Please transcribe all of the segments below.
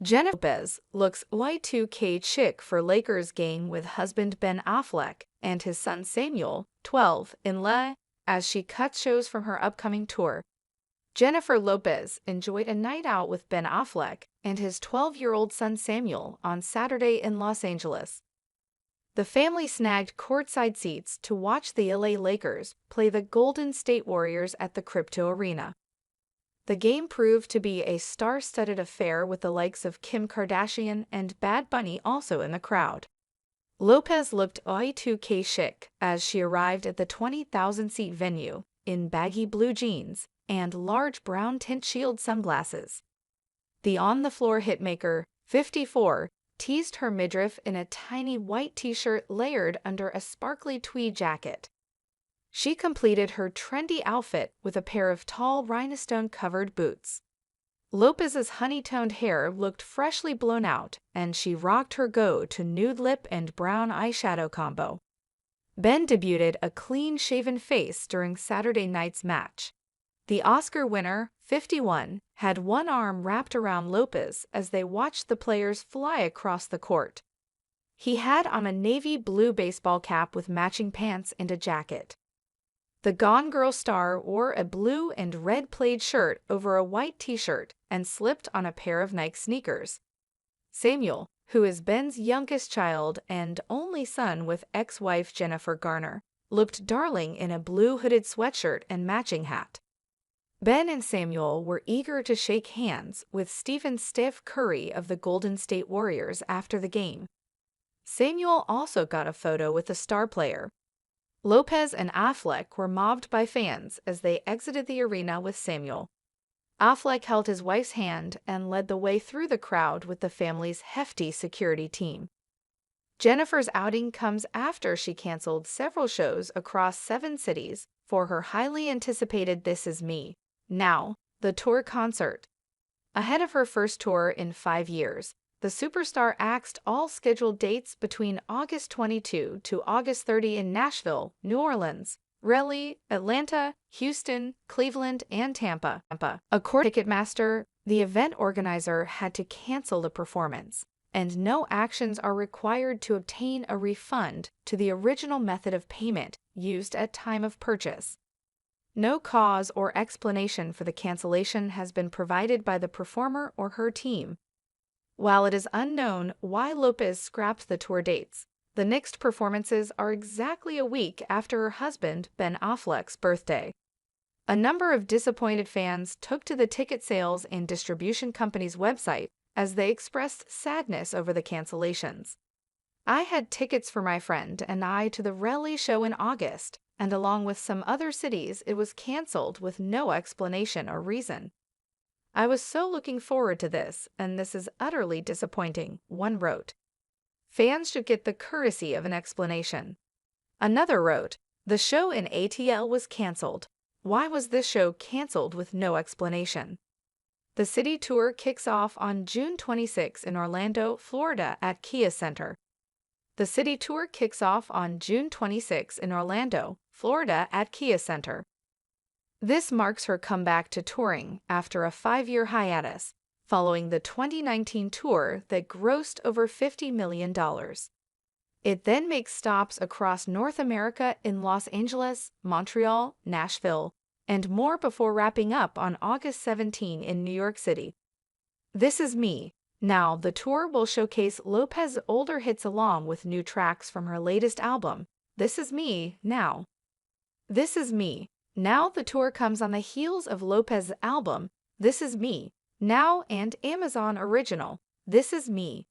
Jennifer Lopez looks Y2K chic for Lakers game with husband Ben Affleck and his son Samuel, 12, in Le, as she cuts shows from her upcoming tour. Jennifer Lopez enjoyed a night out with Ben Affleck and his 12-year-old son Samuel on Saturday in Los Angeles. The family snagged courtside seats to watch the LA Lakers play the Golden State Warriors at the Crypto Arena. The game proved to be a star-studded affair with the likes of Kim Kardashian and Bad Bunny also in the crowd. Lopez looked Y2K chic as she arrived at the 20,000-seat venue in baggy blue jeans and large brown-tint shield sunglasses. The on-the-floor hitmaker, 54, teased her midriff in a tiny white t-shirt layered under a sparkly tweed jacket. She completed her trendy outfit with a pair of tall rhinestone-covered boots. Lopez's honey-toned hair looked freshly blown out, and she rocked her go-to nude lip and brown eyeshadow combo. Ben debuted a clean-shaven face during Saturday night's match. The Oscar winner, 51, had one arm wrapped around Lopez as they watched the players fly across the court. He had on a navy blue baseball cap with matching pants and a jacket. The Gone Girl star wore a blue and red plaid shirt over a white t-shirt and slipped on a pair of Nike sneakers. Samuel, who is Ben's youngest child and only son with ex-wife Jennifer Garner, looked darling in a blue hooded sweatshirt and matching hat. Ben and Samuel were eager to shake hands with Steph Curry of the Golden State Warriors after the game. Samuel also got a photo with the star player. Lopez and Affleck were mobbed by fans as they exited the arena with Samuel. Affleck held his wife's hand and led the way through the crowd with the family's hefty security team. Jennifer's outing comes after she canceled several shows across 7 cities for her highly anticipated This Is Me Now, the tour concert. Ahead of her first tour in 5 years, the superstar axed all scheduled dates between August 22 to August 30 in Nashville, New Orleans, Raleigh, Atlanta, Houston, Cleveland, and Tampa. According to Ticketmaster, the event organizer had to cancel the performance, and no actions are required to obtain a refund to the original method of payment used at time of purchase. No cause or explanation for the cancellation has been provided by the performer or her team. While it is unknown why Lopez scrapped the tour dates, the next performances are exactly a week after her husband Ben Affleck's birthday. A number of disappointed fans took to the ticket sales and distribution company's website as they expressed sadness over the cancellations. I had tickets for my friend and I to the Raleigh show in August, and along with some other cities it was canceled with no explanation or reason. I was so looking forward to this, and this is utterly disappointing, one wrote. Fans should get the courtesy of an explanation. Another wrote, the show in ATL was canceled. Why was this show canceled with no explanation? The city tour kicks off on June 26 in Orlando, Florida at Kia Center. The city tour kicks off on June 26 in Orlando, Florida at Kia Center. This marks her comeback to touring after a 5-year hiatus, following the 2019 tour that grossed over $50 million. It then makes stops across North America in Los Angeles, Montreal, Nashville, and more before wrapping up on August 17 in New York City. This Is Me Now, the tour will showcase Lopez's older hits along with new tracks from her latest album, This Is Me Now. This Is Me Now, the tour comes on the heels of Lopez's album, This Is Me Now, and Amazon original, This Is Me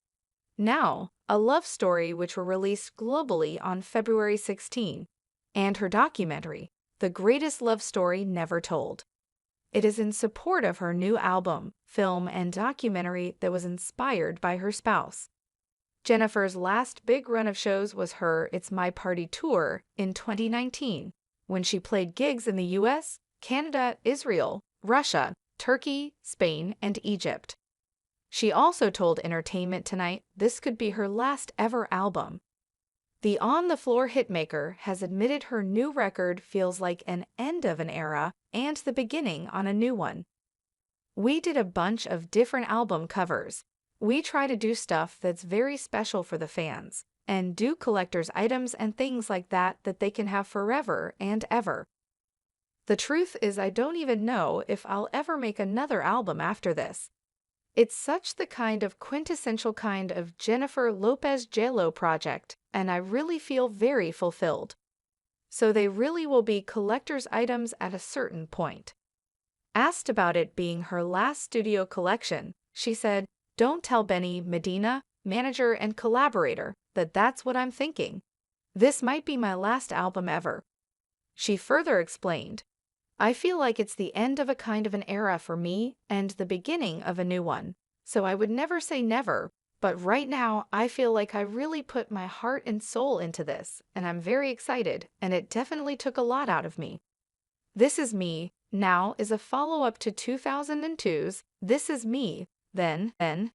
Now, a love story which were released globally on February 16, and her documentary, The Greatest Love Story Never Told. It is in support of her new album, film, and documentary that was inspired by her spouse. Jennifer's last big run of shows was her It's My Party tour in 2019, when she played gigs in the US, Canada, Israel, Russia, Turkey, Spain, and Egypt. She also told Entertainment Tonight this could be her last ever album. The on-the-floor hitmaker has admitted her new record feels like an end of an era and the beginning on a new one. We did a bunch of different album covers, We try to do stuff that's very special for the fans, and do collector's items and things like that that they can have forever and ever. The truth is, I don't even know if I'll ever make another album after this. It's such the kind of quintessential kind of Jennifer Lopez JLo project, and I really feel very fulfilled. So they really will be collector's items at a certain point. Asked about it being her last studio collection, she said, "Don't tell Benny Medina, manager and collaborator, that that's what I'm thinking. This might be my last album ever." She further explained, "I feel like it's the end of a kind of an era for me and the beginning of a new one. So I would never say never, but right now I feel like I really put my heart and soul into this, and I'm very excited, and it definitely took a lot out of me. This Is Me Now is a follow-up to 2002's This Is Me Then.